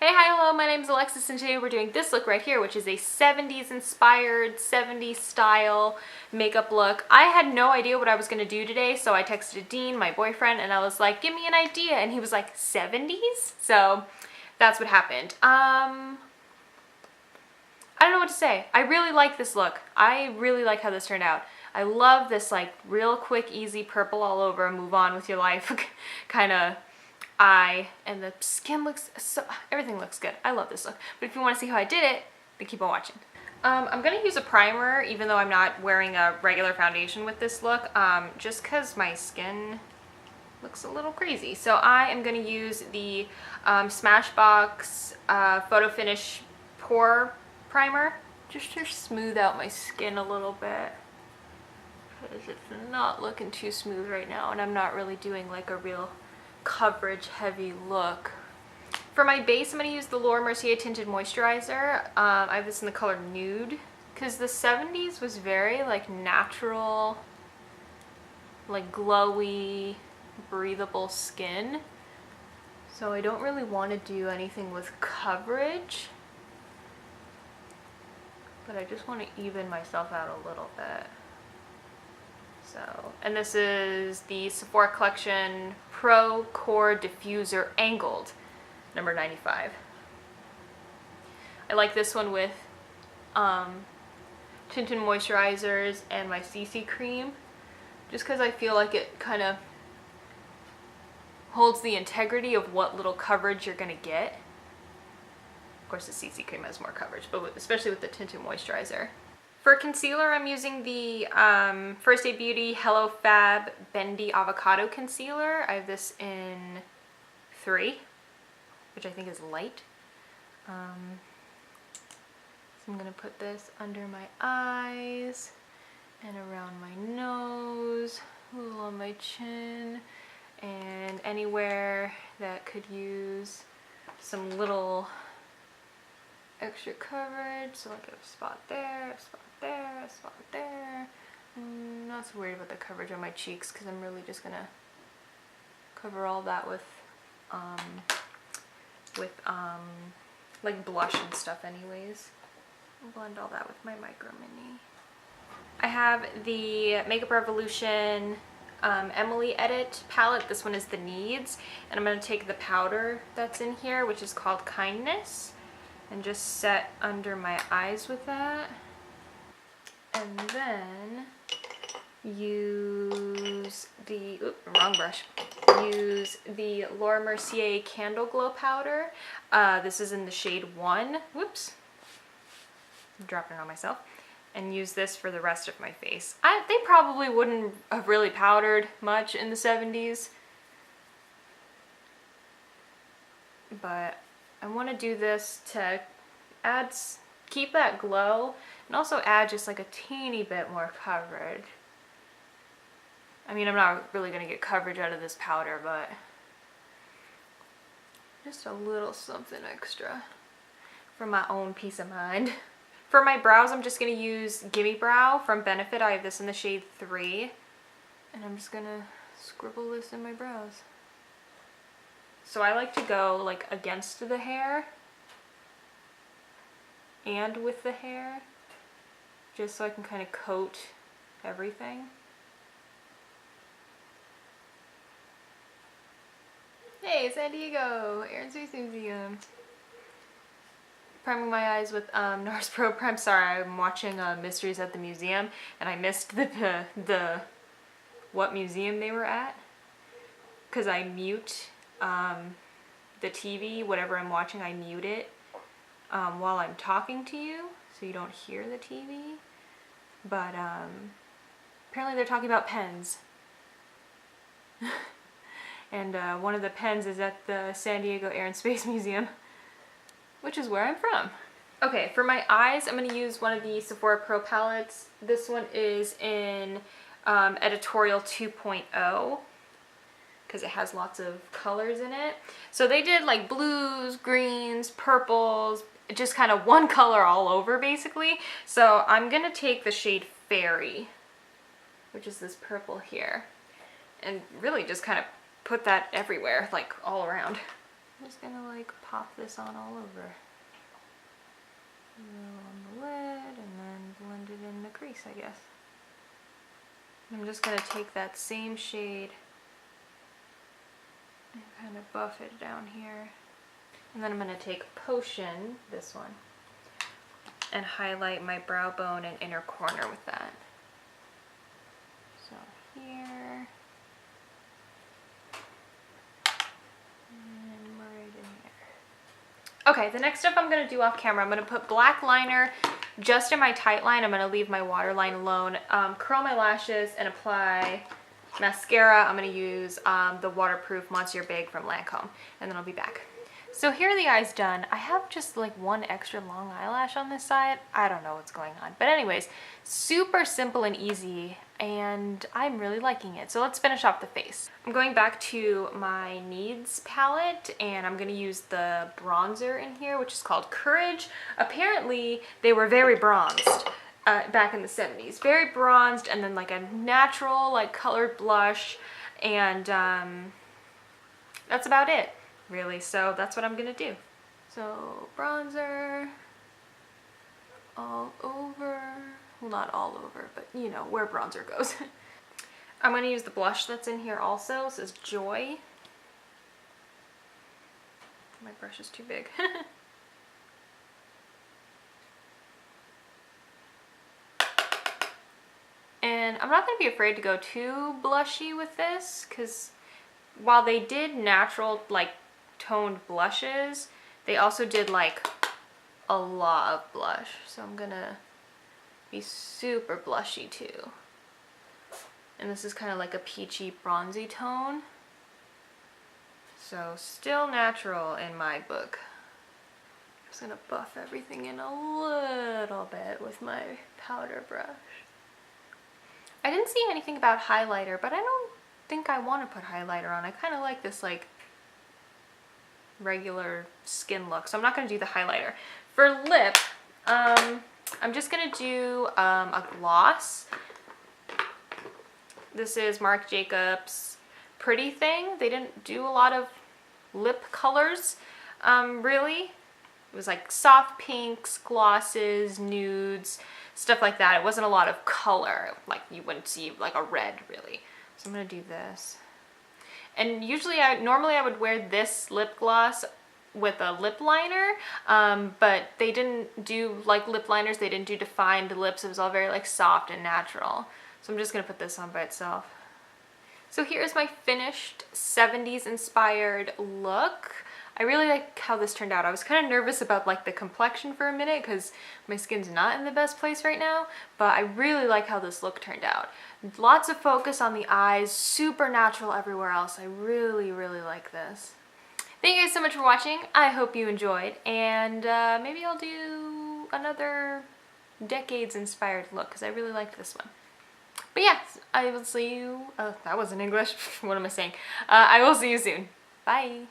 Hey, hi, hello, my name is Alexis and today we're doing this look right here, which is a 70s inspired, 70s style makeup look. I had no idea what I was going to do today, so I texted Dean, my boyfriend, and I was like, give me an idea, and he was like, 70s? So that's what happened. I don't know what to say. I really like this look. I really like how this turned out. I love this like real quick, easy purple all over, move on with your life kind of eye, and the skin looks so, everything looks good. I love this look. But if you want to see how I did it, then keep on watching. I'm going to use a primer even though I'm not wearing a regular foundation with this look, just because my skin looks a little crazy. So I am going to use the Smashbox Photo Finish Pore Primer just to smooth out my skin a little bit, because it's not looking too smooth right now and I'm not really doing like a real coverage heavy look. For my base, I'm going to use the Mercier Tinted Moisturizer. I have this in the color Nude because the 70s was very like natural, like glowy, breathable skin. So I don't really want to do anything with coverage, but I just want to even myself out a little bit. So, and this is the Sephora Collection Pro Core Diffuser Angled, number 95. I like this one with tinted moisturizers and my CC cream, just because I feel like it kind of holds the integrity of what little coverage you're going to get. Of course, the CC cream has more coverage, but especially with the tinted moisturizer. For concealer, I'm using the First Aid Beauty Hello Fab Bendy Avocado Concealer. I have this in 3, which I think is light. So I'm going to put this under my eyes and around my nose, a little on my chin, and anywhere that could use some little extra coverage. So like a spot there, a spot there, a spot there. I'm not so worried about the coverage on my cheeks because I'm really just gonna cover all that with like blush and stuff anyways. I'll blend all that with my Micro Mini. I have the Makeup Revolution Emily Edit palette. This one is the Needs, and I'm going to take the powder that's in here, which is called Kindness, and just set under my eyes with that. And then use the, wrong brush, use the Laura Mercier Candleglow powder. This is in the shade 1. Whoops. I'm dropping it on myself. And use this for the rest of my face. They probably wouldn't have really powdered much in the 70s. But I want to do this to keep that glow and also add just like a teeny bit more coverage. I mean, I'm not really going to get coverage out of this powder, but just a little something extra for my own peace of mind. For my brows, I'm just going to use Gimme Brow from Benefit. I have this in the shade 3. And I'm just going to scribble this in my brows. So I like to go like against the hair and with the hair, just so I can kind of coat everything. Hey, San Diego, Air and Space Museum. Priming my eyes with NARS Pro Prime. Sorry, I'm watching Mysteries at the Museum, and I missed the what museum they were at, because I mute the TV, whatever I'm watching, I mute it while I'm talking to you, so you don't hear the TV. But apparently they're talking about pens. And one of the pens is at the San Diego Air and Space Museum, which is where I'm from. Okay, for my eyes, I'm going to use one of the Sephora Pro palettes. This one is in Editorial 2.0. because it has lots of colors in it. So they did like blues, greens, purples, just kind of one color all over basically. So I'm going to take the shade Faerie, which is this purple here, and really just kind of put that everywhere, like all around. I'm just gonna like pop this on all over. A little on the lid and then blend it in the crease, I guess. I'm just gonna take that same shade and kind of buff it down here. And then I'm gonna take Potion, this one, and highlight my brow bone and inner corner with that. So here, and right in here. Okay, the next step I'm gonna do off camera, I'm gonna put black liner just in my tight line. I'm gonna leave my waterline alone, curl my lashes, and apply mascara. I'm gonna use the waterproof Monsieur Big from Lancome, and then I'll be back. So here are the eyes done. I have just like one extra long eyelash on this side. I don't know what's going on. But anyways, super simple and easy, and I'm really liking it. So let's finish off the face. I'm going back to my Needs palette, and I'm gonna use the bronzer in here, which is called Courage. Apparently, they were very bronzed back in the 70s. Very bronzed, and then like a natural, like colored blush, and that's about it. Really, so that's what I'm gonna do. So bronzer all over, well, not all over, but you know where bronzer goes. I'm gonna use the blush that's in here also. This is Joy. My brush is too big. And I'm not gonna be afraid to go too blushy with this, because while they did natural, like, toned blushes, they also did like a lot of blush, so I'm gonna be super blushy too. And this is kind of like a peachy bronzy tone, so still natural in my book. I'm just gonna buff everything in a little bit with my powder brush. I didn't see anything about highlighter, but I don't think I want to put highlighter on. I kind of like this like regular skin look, so I'm not going to do the highlighter. For lip, I'm just going to do a gloss. This is Marc Jacobs Pretty Thing. They didn't do a lot of lip colors, really. It was like soft pinks, glosses, nudes, stuff like that. It wasn't a lot of color, like you wouldn't see like a red really. So I'm going to do this. And usually, normally I would wear this lip gloss with a lip liner, but they didn't do like lip liners. They didn't do defined lips. It was all very like soft and natural. So I'm just gonna put this on by itself. So here's my finished 70s inspired look. I really like how this turned out. I was kind of nervous about like the complexion for a minute because my skin's not in the best place right now, but I really like how this look turned out. Lots of focus on the eyes, super natural everywhere else. I really, really like this. Thank you guys so much for watching. I hope you enjoyed, and maybe I'll do another decades inspired look because I really liked this one. But yeah, I will see you, that wasn't English, what am I saying? I will see you soon. Bye.